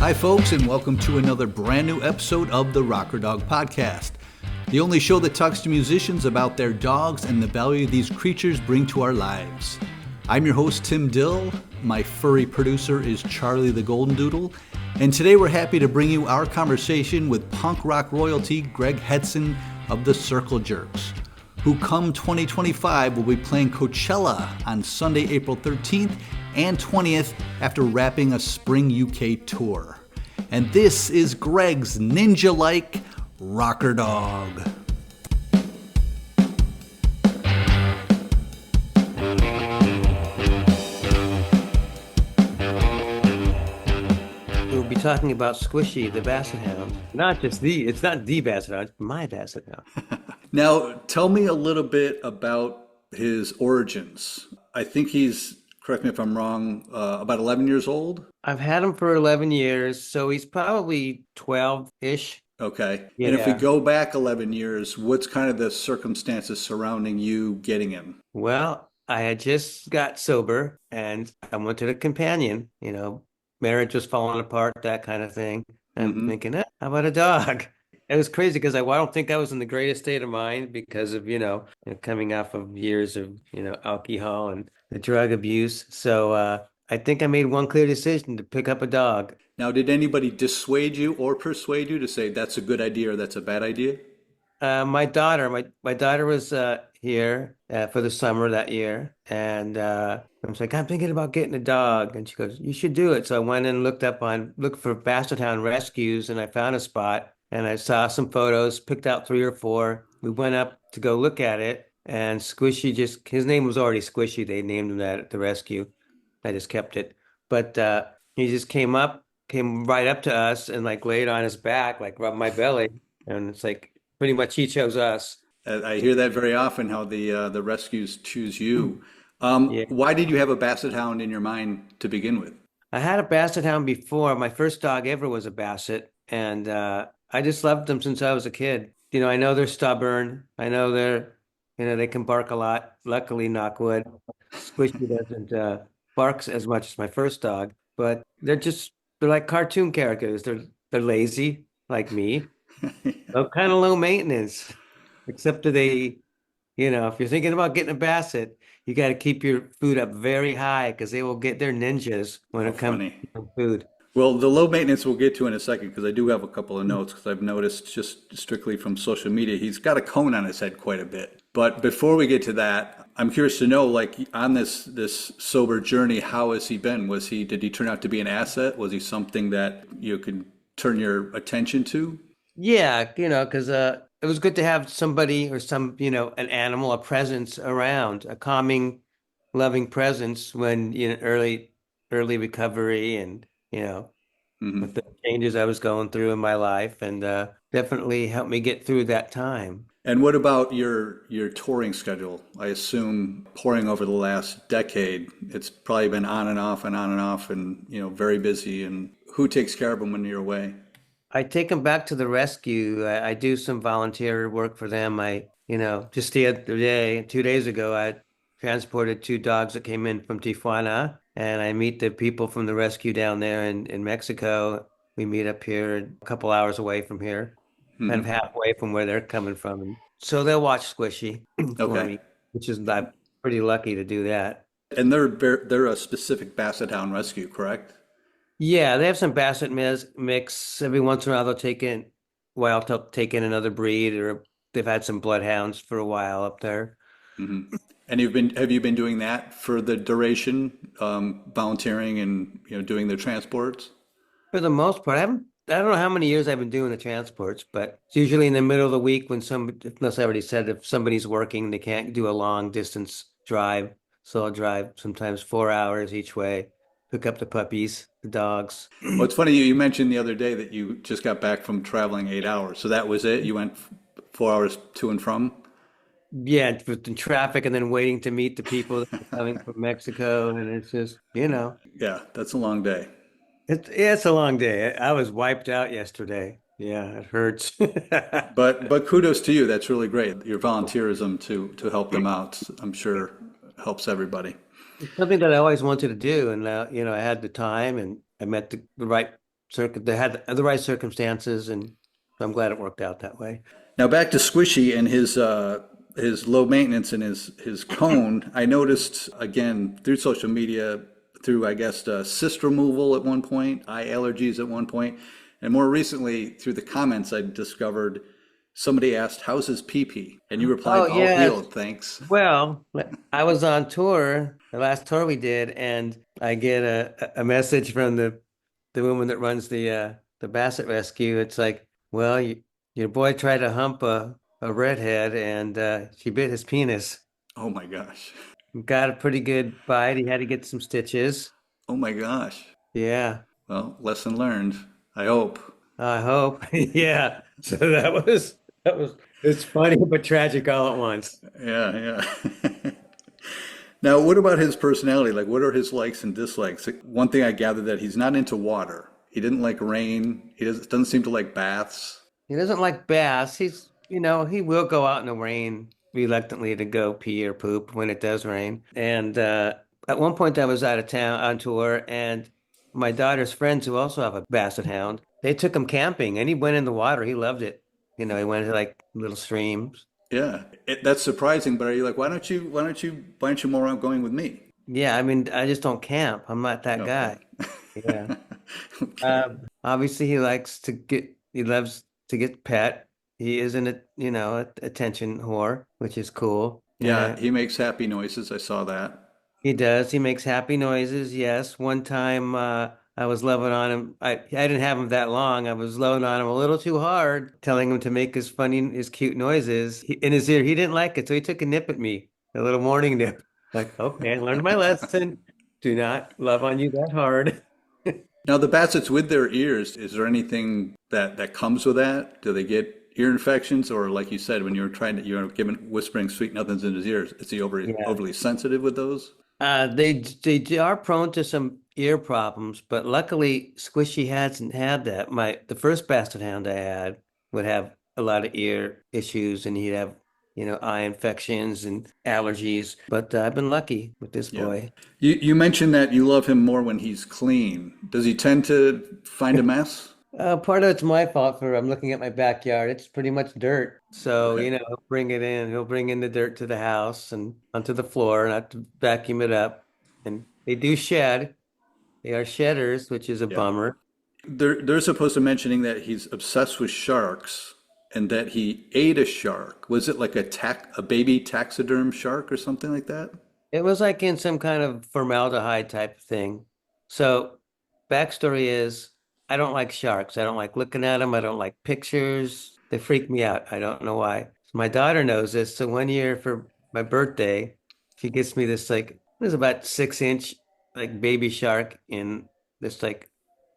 Hi, folks, and welcome to another brand new episode of the Rocker Dog Podcast, the only show that talks to musicians about their dogs and the value these creatures bring to our lives. I'm your host, Tim Dill. My furry producer is Charlie the Golden Doodle, and today we're happy to bring you our conversation with punk rock royalty Greg Hetson of the Circle Jerks, who come 2025 will be playing Coachella on Sunday, April 13th and 20th after wrapping a spring UK tour. And this is Greg's ninja-like rocker dog. We'll be talking about Squishy, the Basset Hound. It's not the Basset Hound, it's my Basset Hound. Now, tell me a little bit about his origins. I think he's, correct me if I'm wrong, about 11 years old? I've had him for 11 years, so he's probably 12-ish. Okay. Yeah. And if we go back 11 years, what's kind of the circumstances surrounding you getting him? Well, I had just got sober and I wanted a companion, marriage was falling apart, that kind of thing. I'm thinking, how about a dog? It was crazy because I don't think I was in the greatest state of mind because of, coming off of years of, alcohol and the drug abuse. So I think I made one clear decision to pick up a dog. Now, did anybody dissuade you or persuade you to say that's a good idea or that's a bad idea? My daughter was here for the summer that year, and I was like, I'm thinking about getting a dog, and she goes, you should do it. So I went and looked for Basset Hound rescues, and I found a spot, and I saw some photos, picked out 3 or 4. We went up to go look at it, and Squishy his name was already Squishy. They named him that at the rescue. I just kept it, but he just came right up to us and like laid on his back, like rubbed my belly, and it's like. Pretty much he chose us. I hear that very often, how the rescues choose you. Yeah. Why did you have a Basset Hound in your mind to begin with? I had a Basset Hound before. My first dog ever was a Basset, and I just loved them since I was a kid. I know they're stubborn. I know they can bark a lot. Luckily, knock wood, Squishy doesn't bark as much as my first dog, but they're like cartoon characters. They're lazy, like me. Oh, kind of low maintenance, except that if you're thinking about getting a Basset, you got to keep your food up very high because they will get their ninjas when it comes to food. Well, the low maintenance we'll get to in a second because I do have a couple of notes because I've noticed just strictly from social media, he's got a cone on his head quite a bit. But before we get to that, I'm curious to know, like on this sober journey, how has he been? Did he turn out to be an asset? Was he something that you could turn your attention to? Yeah, because it was good to have somebody or an animal, a presence around, a calming, loving presence when, early recovery and, with the changes I was going through in my life, and definitely helped me get through that time. And what about your touring schedule? I assume pouring over the last decade, it's probably been on and off and on and off and, very busy. And who takes care of them when you're away? I take them back to the rescue. I do some volunteer work for them. Just the other day, 2 days ago, I transported 2 dogs that came in from Tijuana, and I meet the people from the rescue down there in Mexico. We meet up here a couple hours away from here, kind of halfway from where they're coming from. And so they'll watch Squishy for me, which is I'm pretty lucky to do that. And they're a specific Basset Hound rescue, correct? Yeah, they have some Basset mix. Every once in a while, they'll take in another breed, or they've had some bloodhounds for a while up there. Mm-hmm. And have you been doing that for the duration, volunteering and doing the transports? For the most part, I don't know how many years I've been doing the transports, but it's usually in the middle of the week unless I already said if somebody's working, they can't do a long distance drive, so I'll drive sometimes 4 hours each way. Pick up the puppies, the dogs. Well, it's funny, you mentioned the other day that you just got back from traveling 8 hours. So that was it? You went 4 hours to and from? Yeah, with the traffic and then waiting to meet the people that are coming from Mexico. And it's just, Yeah, that's a long day. It's a long day. I was wiped out yesterday. Yeah, it hurts. But kudos to you. That's really great. Your volunteerism to help them out, I'm sure helps everybody. It's something that I always wanted to do, and I had the time, and I met the right they had the right circumstances, and I'm glad it worked out that way. Now back to Squishy and his low maintenance and his cone. I noticed again through social media, through I guess cyst removal at one point, eye allergies at one point, and more recently through the comments I discovered somebody asked, "How's his pee pee?" And you replied, Oh "All yeah. healed, thanks." Well, I was on tour, the last tour we did, and I get a message from the woman that runs the Basset Rescue. It's like, well, your boy tried to hump a redhead, and she bit his penis. Oh my gosh. Got a pretty good bite. He had to get some stitches. Oh my gosh. Yeah, Well, lesson learned. I hope. I hope. Yeah. So that was it's funny but tragic all at once. Yeah, yeah. Now, what about his personality? Like, what are his likes and dislikes? Like, one thing I gathered that he's not into water. He didn't like rain. He doesn't seem to like baths. He doesn't like baths. He will go out in the rain reluctantly to go pee or poop when it does rain. And at one point, I was out of town on tour, and my daughter's friends, who also have a Basset Hound, they took him camping, and he went in the water. He loved it. He went to like little streams. Yeah, that's surprising. But are you like, why aren't you more outgoing with me? Yeah, I mean, I just don't camp. I'm not that Okay. guy. Yeah. Okay. Obviously, he loves to get pet. He isn't a attention whore, which is cool. Yeah, he makes happy noises. I saw that. He does. He makes happy noises. Yes. One time, I was loving on him. I didn't have him that long. I was loving on him a little too hard, telling him to make his cute noises. In his ear, he didn't like it, so he took a nip at me, a little morning nip. Like, okay, I learned my lesson. Do not love on you that hard. Now, the Bassets with their ears, is there anything that comes with that? Do they get ear infections, or like you said, when you're giving whispering sweet nothings in his ears, is he Yeah. overly sensitive with those? They are prone to some ear problems, but luckily Squishy hasn't had that. The first Basset Hound I had would have a lot of ear issues, and he'd have eye infections and allergies. But I've been lucky with this Yeah. boy. You mentioned that you love him more when he's clean. Does he tend to find a mess? Part of it's my fault for I'm looking at my backyard. It's pretty much dirt. So, Right. he'll bring it in. He'll bring in the dirt to the house and onto the floor, and I have to vacuum it up. And they do shed. They are shedders, which is a Yeah. bummer. They're supposed to mentioning that he's obsessed with sharks and that he ate a shark. Was it like a baby taxiderm shark or something like that? It was like in some kind of formaldehyde type of thing. So, backstory is I don't like sharks. I don't like looking at them. I don't like pictures. They freak me out. I don't know why. My daughter knows this. So, one year for my birthday, she gets me this like, it was about 6 inch like baby shark in this like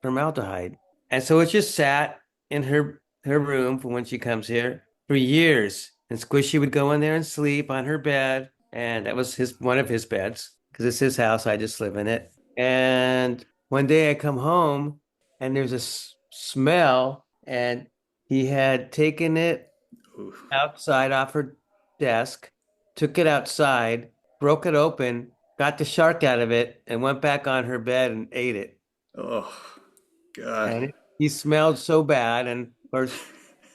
formaldehyde. And so it just sat in her room for when she comes here for years. And Squishy would go in there and sleep on her bed. And that was one of his beds because it's his house. I just live in it. And one day I come home and there's a smell, and he had taken it Oof. outside off her desk, took it outside, broke it open, got the shark out of it, and went back on her bed and ate it. Oh, God. And he smelled so bad, and of course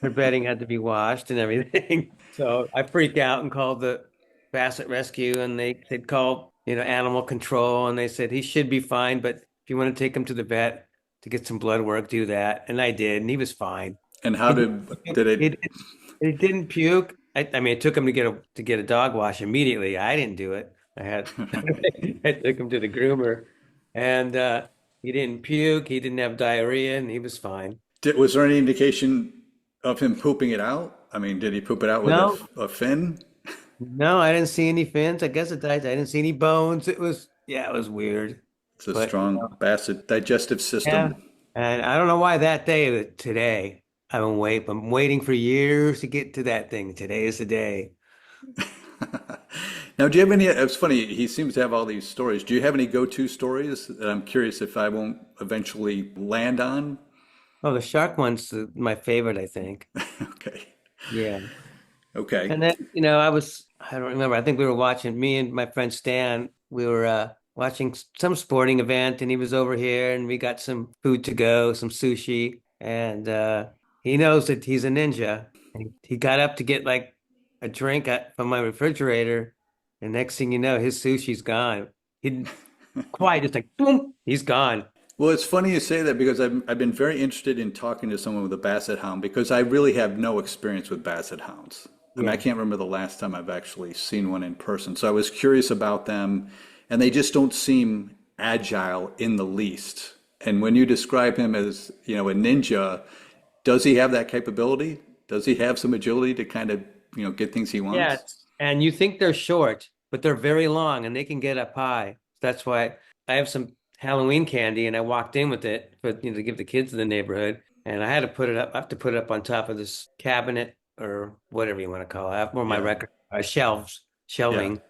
her bedding had to be washed and everything. So I freak out and called the Basset Rescue, and they'd call, animal control, and they said he should be fine, but if you want to take him to the vet to get some blood work, do that. And I did, and he was fine. And how He did he, it? he didn't puke. I mean, it took him to get a dog wash immediately. I didn't do it. I took him to the groomer, and he didn't puke. He didn't have diarrhea, and he was fine. Was there any indication of him pooping it out? I mean, did he poop it out with No, a fin? no, I didn't see any fins. I guess it died. I didn't see any bones. Yeah, it was weird. It's a But strong Basset digestive yeah, system. and I don't know why that day, today, I'm waiting for years to get to that thing. Today is the day. Now, do you have any? It's funny. He seems to have all these stories. Do you have any go-to stories that I'm curious if I won't eventually land on? Oh, the shark one's my favorite, I think. Okay. Yeah. Okay. And then, I don't remember. I think we were watching, me and my friend Stan, we were watching some sporting event, and he was over here, and we got some food to go, some sushi, and he knows that he's a ninja. And he got up to get like a drink from my refrigerator, and next thing you know, his sushi's gone. He quiet, just like boom, he's gone. Well, it's funny you say that because I've been very interested in talking to someone with a Basset Hound because I really have no experience with Basset Hounds. I mean, I Yeah. can't remember the last time I've actually seen one in person. So I was curious about them, and they just don't seem agile in the least. And when you describe him as, a ninja, does he have that capability? Does he have some agility to kind of, get things he Yeah, wants? and you think they're short, but they're very long and they can get up high. That's why I have some Halloween candy and I walked in with it for to give the kids in the neighborhood. And I had to put it up. I have to put it up on top of this cabinet or whatever you want to call it. I have more of my Yeah, record yeah, shelving,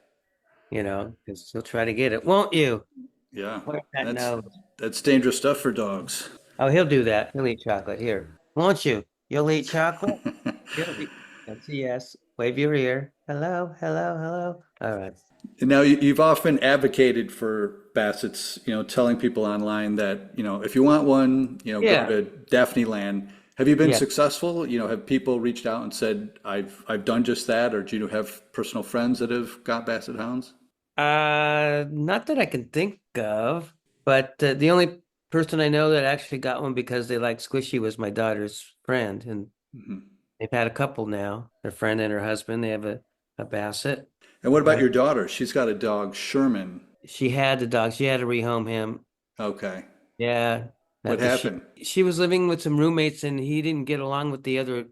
because he'll try to get it, won't you? yeah. Where's that That's nose? that's dangerous stuff for dogs. Oh, he'll do that. He'll eat chocolate. Here, won't you? You'll eat chocolate? You'll eat. That's a yes. Wave your ear. Hello, hello, hello. All right. And now you've often advocated for Bassett's, telling people online that, if you want one, go Yeah. to Daphne Land. Have you been Yeah. successful? Have people reached out and said, I've done just that, or do you have personal friends that have got Basset Hounds? Not that I can think of, but the only person I know that actually got one because they like Squishy was my daughter's friend, and Mhm. they've had a couple now. Their friend and her husband, they have a Basset. And what about And your daughter? She's got a dog, Sherman. she had the dog. She had to rehome him. Okay. Yeah, What because she happened? she was living with some roommates and he didn't get along with the other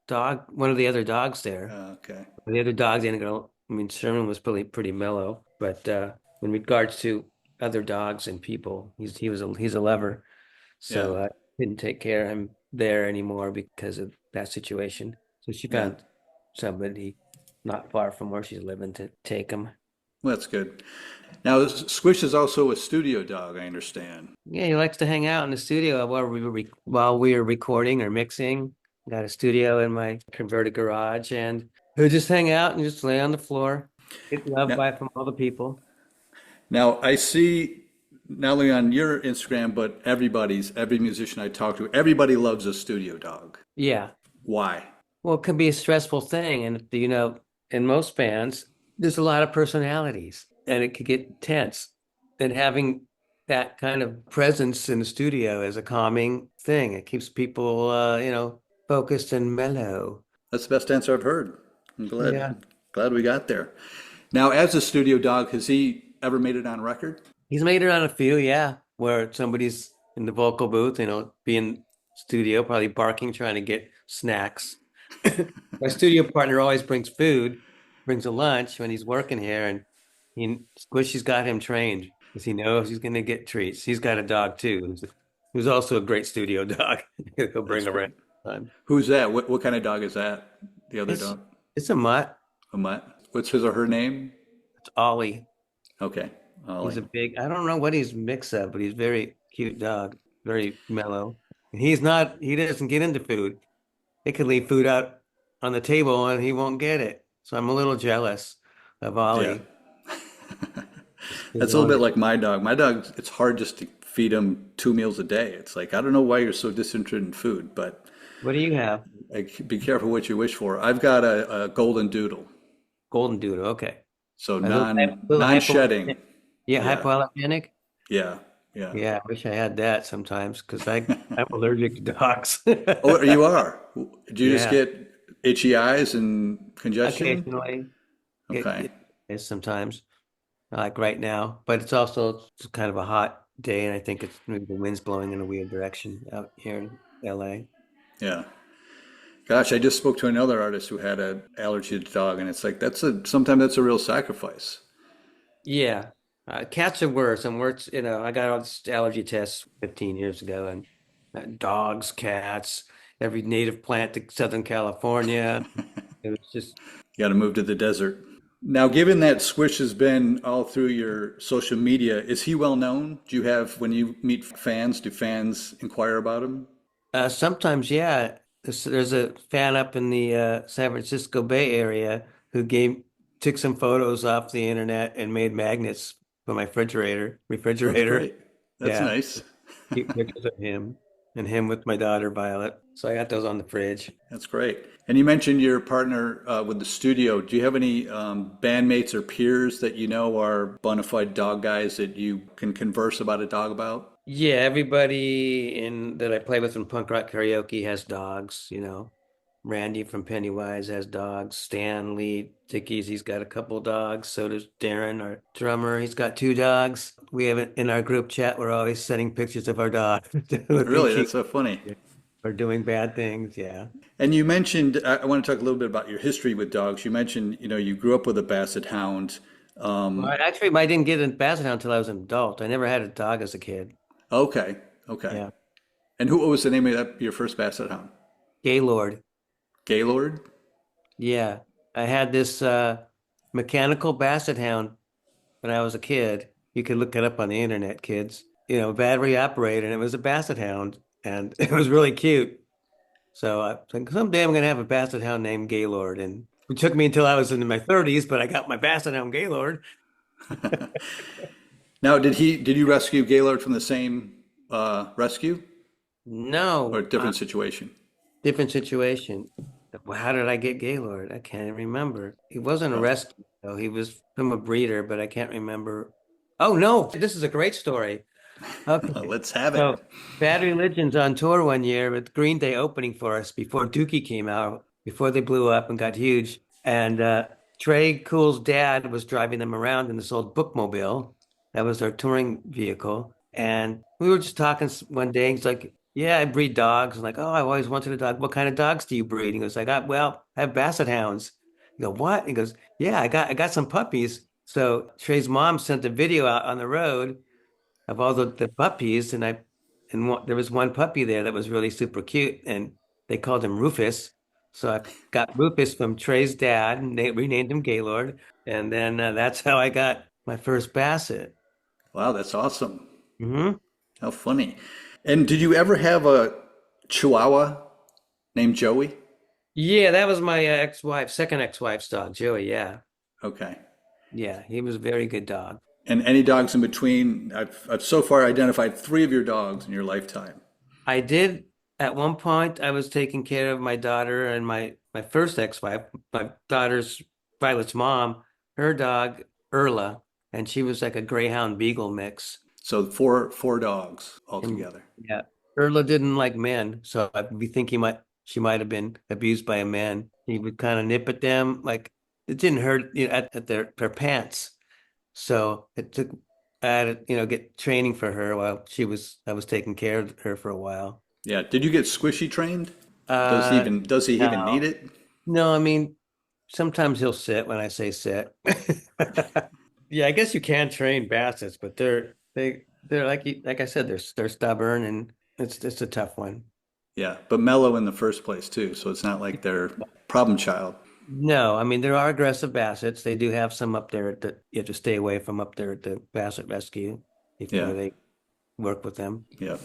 dog, one of the other dogs there. Okay. The other dogs didn't go. I mean, Sherman was pretty mellow, but in regards to other dogs and people, he's a lover. Yeah. So I didn't take care of him there anymore because of that situation. So she Yeah. found somebody not far from where she's living to take him. Well, that's good. Now, Squish is also a studio dog, I understand. Yeah, he likes to hang out in the studio while we were recording or mixing. Got a studio in my converted garage, and he'll just hang out and just lay on the floor, get love Now, by from all the people. Now, I see not only on your Instagram, but every musician I talk to, everybody loves a studio dog. Yeah. Why? Well, it can be a stressful thing. And, in most bands, there's a lot of personalities and it could get tense. And having that kind of presence in the studio is a calming thing. It keeps people, focused and mellow. That's the best answer I've heard. I'm Yeah. glad we got there. Now, as a studio dog, has he ever made it on record? He's made it on a few, yeah, where somebody's in the vocal booth, being studio, probably barking, trying to get snacks. My studio partner always brings food, brings a lunch when he's working here, and Squishy's got him trained because he knows he's going to get treats. He's got a dog too, who's also a great studio dog. He'll bring That's around great. time. Who's that? What kind of dog is that? The other It's dog? it's a mutt. A mutt? What's his or her name? It's Ollie. Okay, He's Ollie. a big, I don't know what he's mixed of, but he's very cute dog, very mellow. He doesn't get into food. They could leave food out on the table and he won't get it. So I'm a little jealous of Yeah. Ollie. He's That's a little bit longer. like my dog. My dog, it's hard just to feed him 2 meals a day. It's like, I don't know why you're so disinterested in food, but What do you have? like, be careful what you wish for. I've got a golden doodle, Golden doodle. Okay. so A little, little non-shedding. hypoallergenic. Yeah, Yeah, hypoallergenic. yeah, yeah. Yeah, I wish I had that sometimes because I'm allergic to dogs. Oh, you are. Do you just Yeah, get itchy eyes and congestion? occasionally Okay. it sometimes. Like right now, but it's kind of a hot day, and I think it's maybe the wind's blowing in a weird direction out here in LA. Yeah. Gosh, I just spoke to another artist who had an allergy to dog, and it's like sometimes that's a real sacrifice. Yeah, cats are worse, and worse. I got all these allergy tests 15 years ago, and dogs, cats, every native plant to Southern California. It was just You got to move to the desert. Now, given that Squish has been all through your social media, is he well known? Do you have, when you meet fans, do fans inquire about him? sometimes, yeah. There's a fan up in the San Francisco Bay Area who took some photos off the internet and made magnets for my That's refrigerator. great. That's Yeah, nice. cute pictures of him and him with my daughter Violet. So I got those on the fridge. That's great. And you mentioned your partner with the studio. Do you have any bandmates or peers that you know are bona fide dog guys that you can converse about a dog about? Yeah, everybody in that I play with in punk rock karaoke has dogs, you know. Randy from Pennywise has dogs. Stan Lee Dickies, he's got a couple dogs. So does Darren, our drummer. He's got two dogs. We have it in our group chat. We're always sending pictures of our dog looking Really, that's cute so funny. or doing bad things. Yeah. And you mentioned, I want to talk a little bit about your history with dogs. You mentioned, you grew up with a Basset Hound. Well, Um, I didn't get in Basset Hound until I was an adult. I never had a dog as a kid. okay, okay. Yeah. And what was the name of your first Basset Hound? Gaylord. Gaylord? Yeah. I had this mechanical Basset Hound when I was a kid. You could look it up on the internet, kids. You know, battery operated, and it was a Basset Hound, and it was really cute. So I think someday I'm gonna have a Basset Hound named Gaylord, and it took me until I was in my 30s, but I got my Basset Hound Gaylord. Now, did you rescue Gaylord from the same rescue or a No, different situation? different situation. Well, how did I get Gaylord? I can't remember. He wasn't a Oh, rescue, though. He was from a breeder, but I can't remember. Oh no, this is a great story. Okay. let's have it. So Bad Religion's on tour one year with Green Day opening for us before Dookie came out, before they blew up and got huge. And Trey Cool's dad was driving them around in this old bookmobile. That was their touring vehicle. And we were just talking one day. And he's like, yeah, I breed dogs. I'm like, oh, I've always wanted a dog. What kind of dogs do you breed? And he goes like, well, I have Basset Hounds. You go, what? He goes, yeah, I got some puppies. So Trey's mom sent a video out on the road of all the puppies, there was one puppy there that was really super cute, and they called him Rufus. So I got Rufus from Trey's dad, and they renamed him Gaylord, and then that's how I got my first Basset. Wow, that's awesome. Hmm. How funny. And did you ever have a Chihuahua named Joey? Yeah, that was my second ex-wife's dog, Joey. Yeah, Okay. yeah, he was a very good dog. And any dogs in between? I've so far identified three of your dogs in your lifetime. I did at one point. I was taking care of my daughter and my first ex-wife, my daughter's Violet's mom, her dog Erla, and she was like a Greyhound Beagle mix. So four dogs And altogether. yeah, Erla didn't like men, so we think she might have been abused by a man. He would kind of nip at them, like it didn't hurt, at their pants. So it took I had to, get training for her while I was taking care of her for a while. Yeah. Did you get squishy trained? Uh, Does he even need no, it? no, I mean, sometimes he'll sit when I say sit. Yeah, I guess you can train bassets, but they're like I said, they're stubborn and it's a tough one. Yeah, but mellow in the first place too, so it's not like they're problem child. No, I mean there are aggressive bassets. They do have some up there that you have to stay away from up there at the Basset Rescue before Yeah, they work with them. yeah.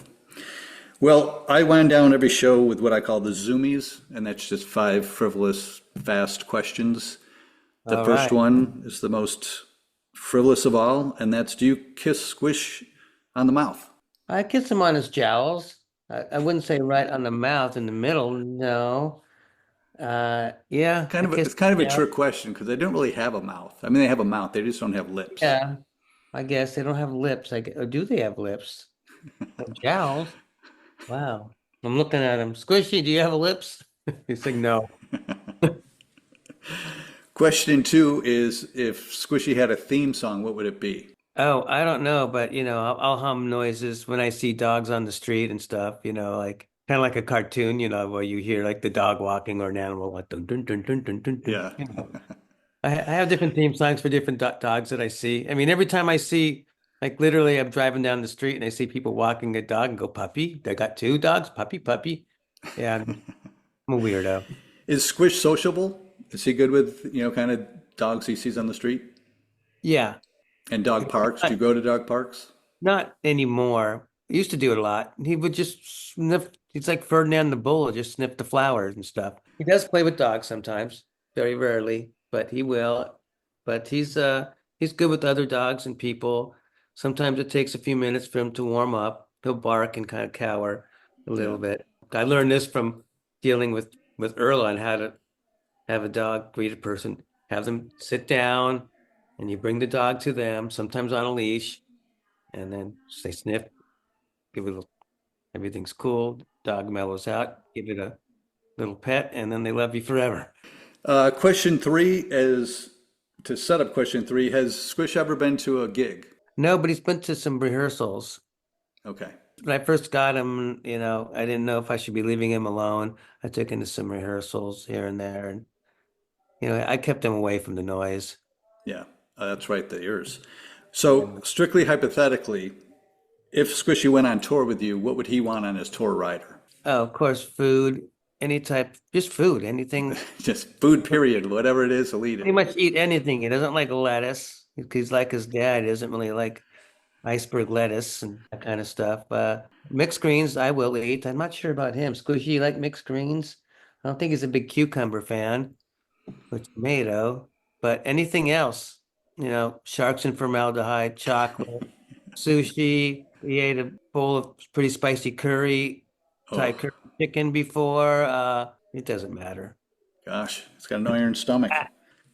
Well, I wind down every show with what I call the zoomies, and that's just five frivolous, fast questions. The All first right. one is the most frivolous of all, and that's do you kiss Squish on the mouth? I kiss him on his jowls. I wouldn't say right on the mouth in the middle. No. Yeah, I kiss. It's kind of a Yeah, trick question because they don't really have a mouth. I mean, they have a mouth, they just don't have lips. yeah. I guess they don't have lips. Or do they have lips? Or jowls? Wow. I'm looking at him. Squishy, do you have lips? He's like, no. Question two is if Squishy had a theme song, what would it be? Oh, I don't know, but I'll hum noises when I see dogs on the street and stuff, like kind of like a cartoon, where you hear like the dog walking or an animal like dun dun dun dun dun dun dun. Yeah. I have different theme songs for different dogs that I see. I mean, every time I see, like literally, I'm driving down the street and I see people walking a dog and go, puppy. They got two dogs, puppy, puppy. Yeah, I'm a weirdo. Is Squish sociable? Is he good with, kind of dogs he sees on the street? Yeah, And dog parks? Do you go to dog parks? not anymore. I used to do it a lot. He would just sniff. He's like Ferdinand the Bull, just sniff the flowers and stuff. He does play with dogs sometimes, very rarely, but he will. But He's good with other dogs and people. Sometimes it takes a few minutes for him to warm up. He'll bark and kind of cower a little bit. I learned this from dealing with Earl on how to have a dog greet a person. Have them sit down, and you bring the dog to them, sometimes on a leash, and then they sniff, give it a, everything's cool. Dog mellows out, give it a little pet, and then they love you forever. Question three is to set up question three. Has Squish ever been to a gig? No, but he's been to some rehearsals. Okay. When I first got him, I didn't know if I should be leaving him alone. I took him to some rehearsals here and there, and I kept him away from the noise. Yeah, that's right, the ears. So, strictly hypothetically, if Squishy went on tour with you, what would he want on his tour rider? Oh, of course, food, any type, just food, anything. Just food, period. Whatever it is, he'll eat Pretty it. much eat anything. He doesn't like lettuce. He's like his dad. He doesn't really like iceberg lettuce and that kind of stuff. Mixed greens, I will eat. I'm not sure about him. Squishy, you like mixed greens? I don't think he's a big cucumber fan or tomato, but anything else, sharks and formaldehyde, chocolate, sushi. He ate a bowl of pretty spicy curry, Thai Oh, curry chicken before. It doesn't matter. gosh, it's got an iron stomach.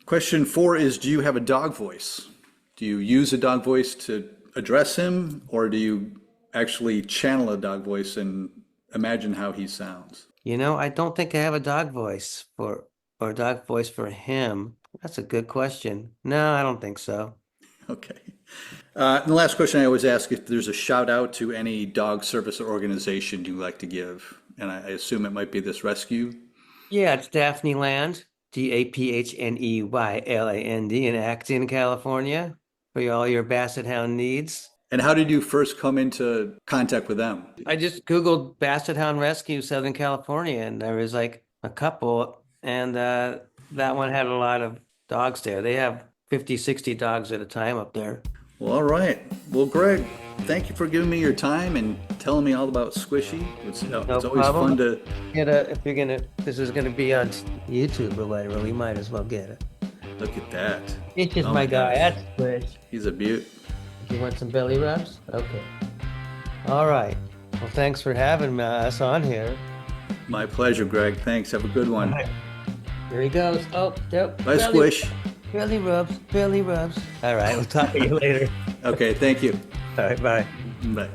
Question four is, do you have a dog voice? Do you use a dog voice to address him, or do you actually channel a dog voice and imagine how he sounds? I don't think I have a dog voice or a dog voice for him. That's a good question. No, I don't think so. Okay. And the last question I always ask if there's a shout out to any dog service or organization you like to give, and I assume it might be this rescue. Yeah, it's Daphne Land, DAPHNEYLAND in Acton, California, for all your Basset Hound needs. And how did you first come into contact with them? I just Googled Basset Hound Rescue Southern California, and there was like a couple, and that one had a lot of dogs there. They have 50, 60 dogs at a time up there. Well, all right. Well, Greg, thank you for giving me your time and telling me all about Squishy. It's always problem. fun to. This is gonna be on YouTube or whatever, you might as well get it. Look at that. It's just Oh my my guy. gosh. That's Squish. He's a beaut. You want some belly rubs? Okay. All right. Well, thanks for having us on here. My pleasure, Greg. Thanks. Have a good one. All right. Here he goes. Oh, yep. Bye, Squish. Belly rubs. Belly rubs. All right. We'll talk to you later. Okay, thank you. All right. Bye. Bye.